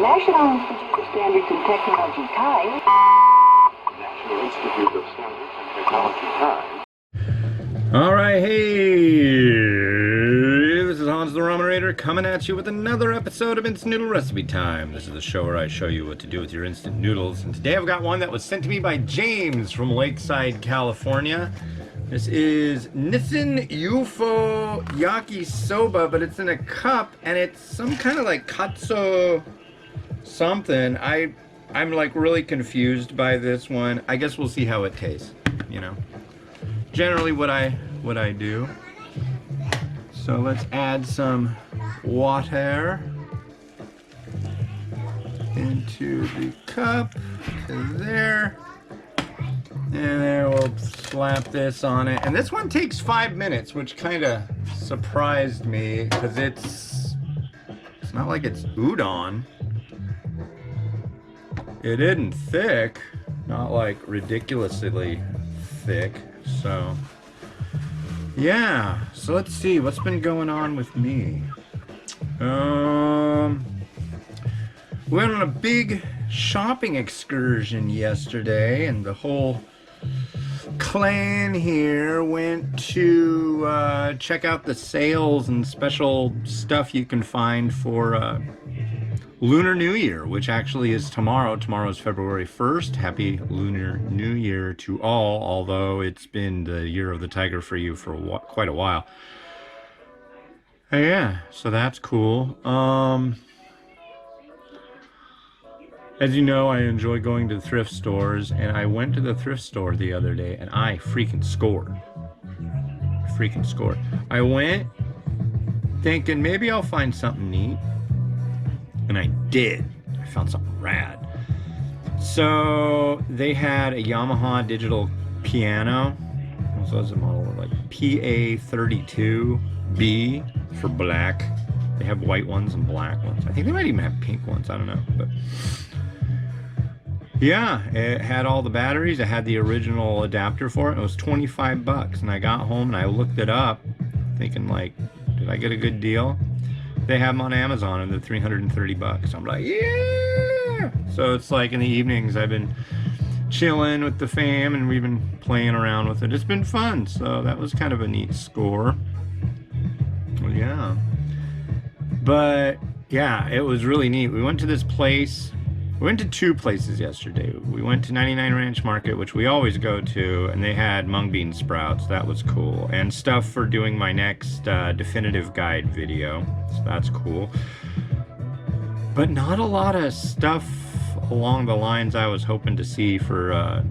National Institute of Standards and Technology time. National Institute of Standards and Technology time. Alright, hey, this is Hans the Ramen coming at you with another episode of Instant Noodle Recipe Time. This is the show where I show you what to do with your instant noodles. And today I've got one that was sent to me by James from Lakeside, California. This is Nissin UFO Yakisoba, but it's in a cup and it's some kind of like Katsuo something. I'm like really confused by this one. I guess we'll see how it tastes, you know. Generally what I do. So let's add some water into the cup to there. And there, we'll slap this on it. And this one takes 5 minutes, which kind of surprised me because it's not like it's udon. It isn't thick, not like ridiculously thick. So yeah, so let's see what's been going on with me. We went on a big shopping excursion yesterday, and the whole clan here went to check out the sales and special stuff you can find for Lunar New Year, which actually is tomorrow. Tomorrow is February 1st. Happy Lunar New Year to all, although it's been the year of the tiger for you for quite a while. Yeah, so that's cool. As you know, I enjoy going to thrift stores, and I went to the thrift store the other day, and I freaking scored. I went thinking maybe I'll find something neat. And I did. I found something rad. So they had a Yamaha digital piano. So it was a model like PA32B for black. They have white ones and black ones. I think they might even have pink ones. I don't know. But yeah, it had all the batteries. It had the original adapter for it. It was 25 bucks. And I got home and I looked it up thinking like, did I get a good deal? They have them on Amazon and they're 330 bucks. I'm like, yeah! So it's like in the evenings I've been chilling with the fam and we've been playing around with it. It's been fun, so that was kind of a neat score. Well, yeah. But yeah, it was really neat. We went to this place. We went to two places yesterday. We went to 99 Ranch Market, which we always go to, and they had mung bean sprouts. That was cool. And stuff for doing my next definitive guide video. So that's cool. But not a lot of stuff along the lines I was hoping to see for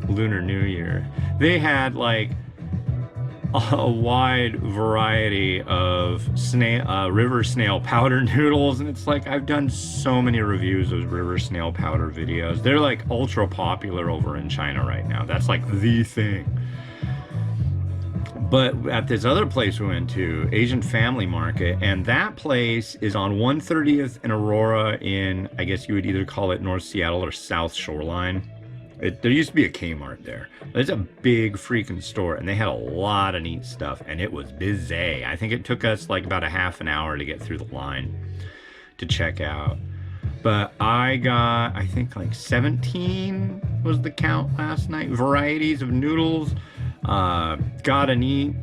Lunar New Year. They had like a wide variety of river snail powder noodles, and it's like I've done so many reviews of river snail powder videos. They're like ultra popular over in China right now. That's like the thing. But at this other place we went to, Asian Family Market, and that place is on 130th and Aurora in, I guess you would either call it North Seattle or South Shoreline. There used to be a Kmart there. It's a big freaking store, and they had a lot of neat stuff, and it was busy. I think it took us like about a half an hour to get through the line to check out. But I got, I think like 17 was the count last night, varieties of noodles. Got a neat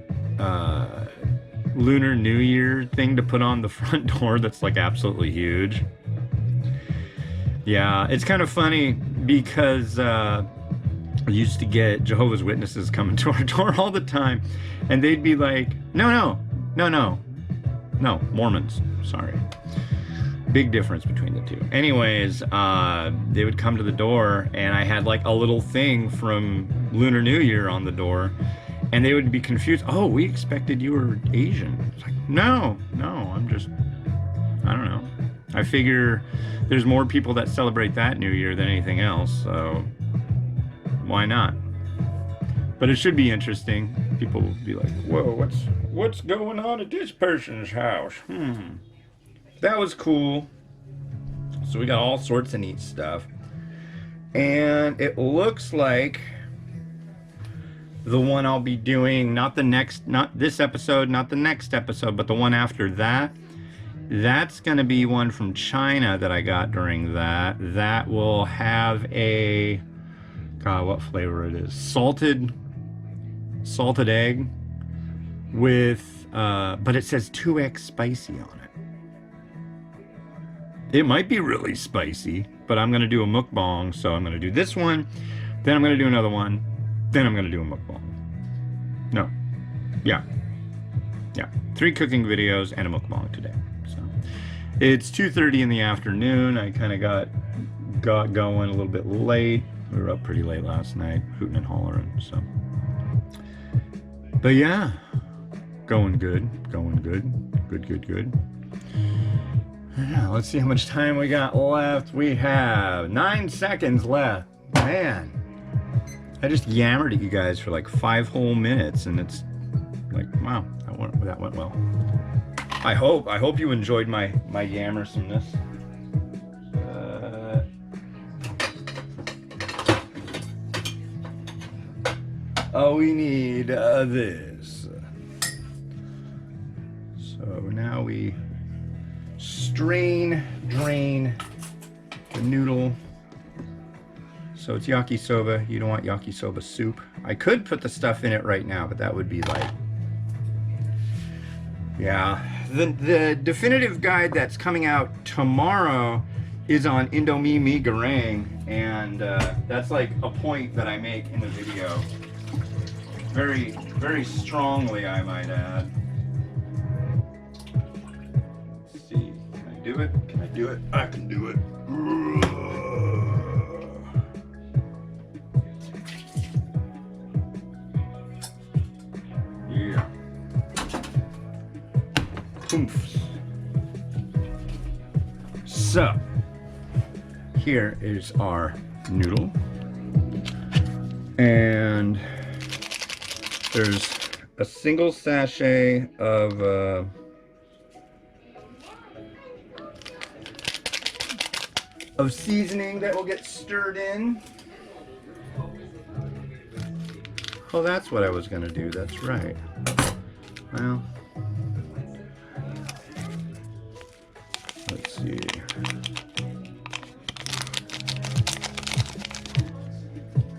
Lunar New Year thing to put on the front door that's like absolutely huge. Yeah, it's kind of funny because I used to get Jehovah's Witnesses coming to our door all the time, and they'd be like, no, Mormons, sorry. Big difference between the two. Anyways, they would come to the door, and I had like a little thing from Lunar New Year on the door, and they would be confused. Oh, we expected you were Asian. It's like, no, I'm just, I don't know. I figure there's more people that celebrate that New Year than anything else, so why not? But it should be interesting. People will be like, whoa, what's going on at this person's house? That was cool. So we got all sorts of neat stuff. And it looks like the one I'll be doing, not this episode, not the next episode, but the one after that, That's going to be one from China that I got during that. That will have a, God, what flavor it is? Salted egg with, but it says 2x spicy on it. It might be really spicy, but I'm going to do a mukbang, so I'm going to do this one, then I'm going to do another one, then I'm going to do a mukbang. No. Yeah. 3 cooking videos and a mukbang today. So it's 2:30 in the afternoon. I kind of got going a little bit late. We were up pretty late last night, hooting and hollering. So, but yeah, going good. Good. Yeah, let's see how much time we got left. We have 9 seconds left. Man, I just yammered at you guys for like 5 whole minutes, and it's like, wow, that went well. I hope you enjoyed my yammersomeness. Oh, we need this. So now we drain the noodle. So it's yakisoba. You don't want yakisoba soup. I could put the stuff in it right now, but that would be like, yeah. The definitive guide that's coming out tomorrow is on Indomie mee goreng, and that's like a point that I make in the video. Very, very strongly, I might add. Let's see. Can I do it? Can I do it? I can do it. Yeah. Oomph. So, here is our noodle. And there's a single sachet of seasoning that will get stirred in. Oh, that's what I was gonna do. That's right. Well, let's see.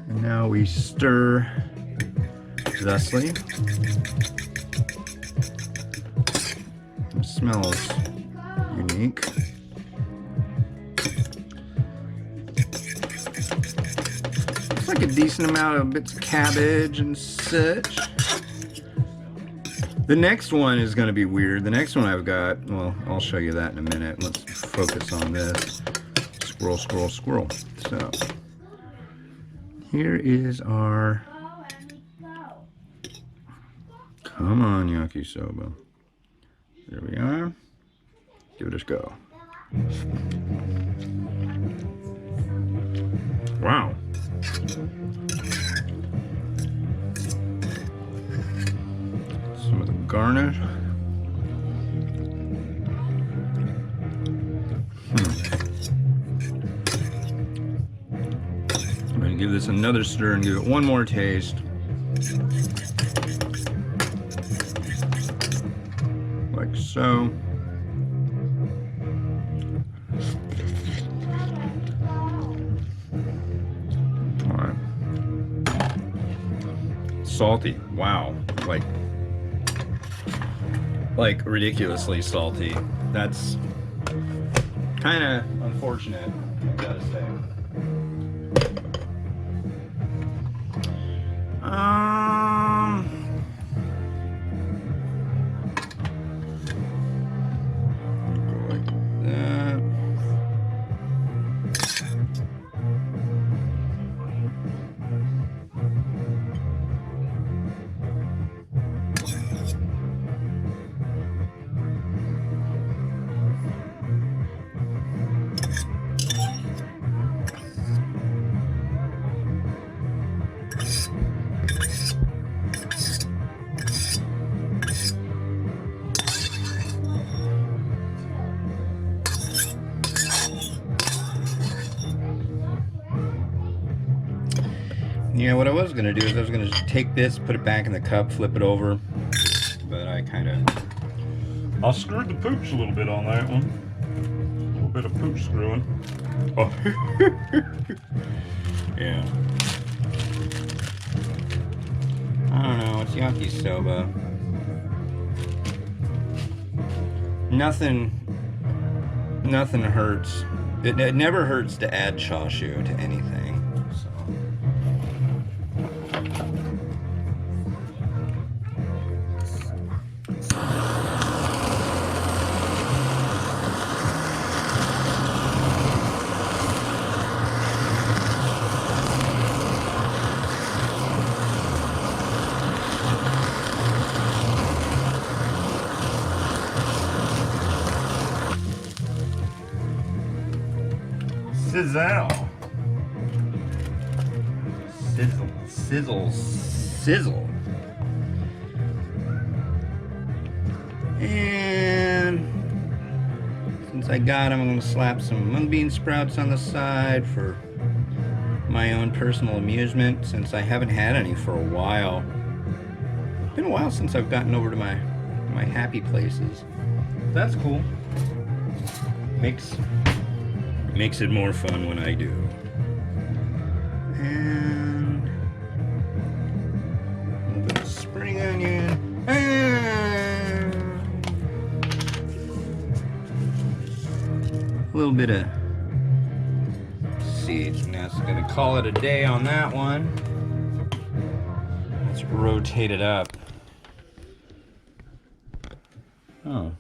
And now we stir thusly. It smells unique. It's like a decent amount of bits of cabbage and such. The next one is going to be weird. The next one I've got, well, I'll show you that in a minute. Let's focus on this. Scroll. So, here is our... Come on, yakisoba. There we are. Give it a go. Wow. Some of the garnish. I'm going to give this another stir and give it one more taste. Like so. Alright. Salty. Wow. Like ridiculously salty. That's kind of unfortunate, I gotta say. Go like that. Yeah, what I was going to do is I was going to take this, put it back in the cup, flip it over, but I kind of I screwed the pooch a little bit on that one. A little bit of pooch screwing. Oh. Yeah. I don't know, it's yakisoba. Nothing hurts. It never hurts to add chashu to anything. So. Sizzle. Sizzle, sizzle, sizzle. And since I got them, I'm going to slap some mung bean sprouts on the side for my own personal amusement, since I haven't had any for a while. It's been a while since I've gotten over to my happy places. That's cool. Makes it more fun when I do. And a little bit of spring onion. And a little bit of seeds. Now it's gonna call it a day on that one. Let's rotate it up. Oh.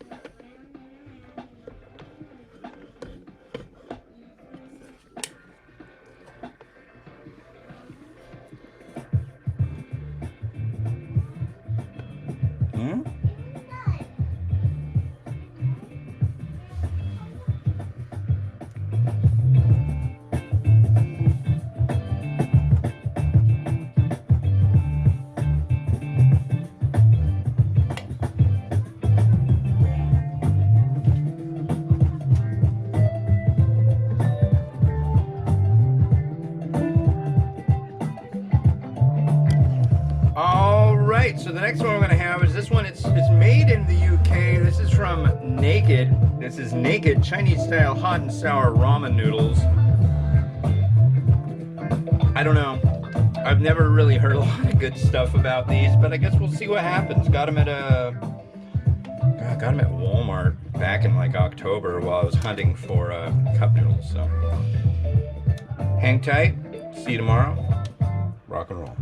So the next one I'm going to have is this one. It's made in the UK. This is from Naked. This is Naked Chinese style hot and sour ramen noodles. I don't know. I've never really heard a lot of good stuff about these, but I guess we'll see what happens. Got them at Walmart back in like October while I was hunting for cup noodles. So hang tight. See you tomorrow. Rock and roll.